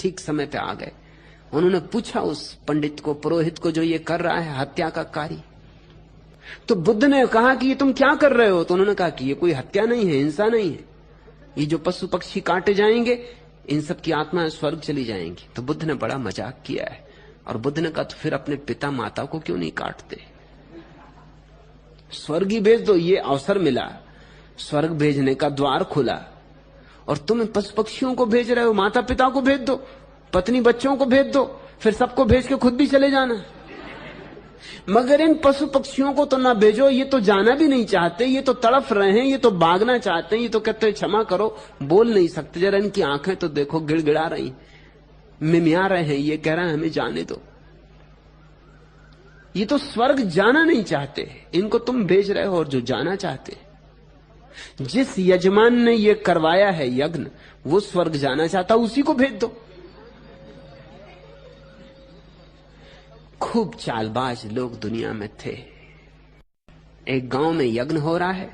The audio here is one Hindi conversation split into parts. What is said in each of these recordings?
ठीक समय पे आ गए। उन्होंने पूछा उस पंडित को, पुरोहित को, जो ये कर रहा है हत्या का कार्य। तो बुद्ध ने कहा कि ये तुम क्या कर रहे हो? तो उन्होंने कहा कि ये कोई हत्या नहीं है, हिंसा नहीं है। ये जो पशु पक्षी काटे जाएंगे, इन सब की आत्माएं स्वर्ग चली जाएंगी। तो बुद्ध ने बड़ा मजाक किया है, और बुद्ध ने कहा तो फिर अपने पिता माता को क्यों नहीं काटते? स्वर्ग ही भेज दो। ये अवसर मिला, स्वर्ग भेजने का द्वार खुला, और तुम पशु पक्षियों को भेज रहे हो। माता पिता को भेज दो, पत्नी बच्चों को भेज दो, फिर सबको भेज के खुद भी चले जाना। मगर इन पशु पक्षियों को तो ना भेजो, ये तो जाना भी नहीं चाहते, ये तो तड़फ रहे हैं, ये तो भागना चाहते हैं, ये तो कहते हैं क्षमा करो, बोल नहीं सकते। जरा इनकी आंखें तो देखो, गिड़गिड़ा रही, मिमिया रहे हैं, ये कह रहे हैं हमें जाने दो। ये तो स्वर्ग जाना नहीं चाहते, इनको तुम भेज रहे हो। और जो जाना चाहते, जिस यजमान ने ये करवाया है यज्ञ, वो स्वर्ग जाना चाहता, उसी को भेज दो। खूब चालबाज लोग दुनिया में थे। एक गांव में यज्ञ हो रहा है,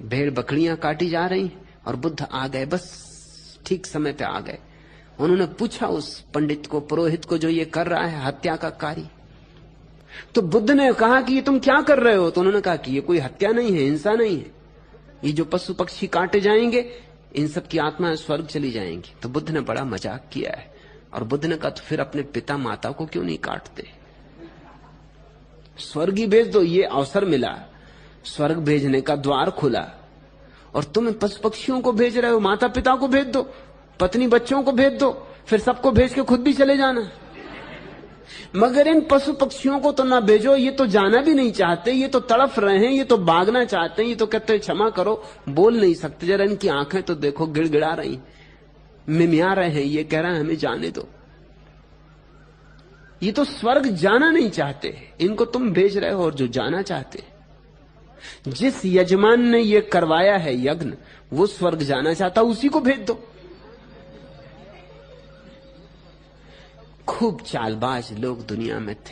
भेड़ बकरियां काटी जा रही, और बुद्ध आ गए, बस ठीक समय पे आ गए। उन्होंने पूछा उस पंडित को, पुरोहित को, जो ये कर रहा है हत्या का कार्य। तो बुद्ध ने कहा कि ये तुम क्या कर रहे हो? तो उन्होंने कहा कि ये कोई हत्या नहीं है, हिंसा नहीं है। ये जो पशु पक्षी काटे जाएंगे, इन सब की आत्माएं स्वर्ग चली जाएंगी। तो बुद्ध ने बड़ा मजाक किया है, और बुद्ध ने कहा तो फिर अपने पिता माता को क्यों नहीं काटते? स्वर्ग ही भेज दो। ये अवसर मिला, स्वर्ग भेजने का द्वार खुला, और तुम पशु पक्षियों को भेज रहे हो। माता पिता को भेज दो, पत्नी बच्चों को भेज दो, फिर सबको भेज के खुद भी चले जाना। मगर इन पशु पक्षियों को तो ना भेजो, ये तो जाना भी नहीं चाहते, ये तो तड़फ रहे हैं, ये तो भागना चाहते हैं, ये तो कहते हैं क्षमा करो, बोल नहीं सकते। जरा इनकी आंखें तो देखो, गिड़गिड़ा रही, मिमिया रहे हैं, ये कह रहे हैं हमें जाने दो। ये तो स्वर्ग जाना नहीं चाहते, इनको तुम भेज रहे हो। और जो जाना चाहते, जिस यजमान ने ये करवाया है यज्ञ, वो स्वर्ग जाना चाहता, उसी को भेज दो। खूब चालबाज लोग दुनिया में थे।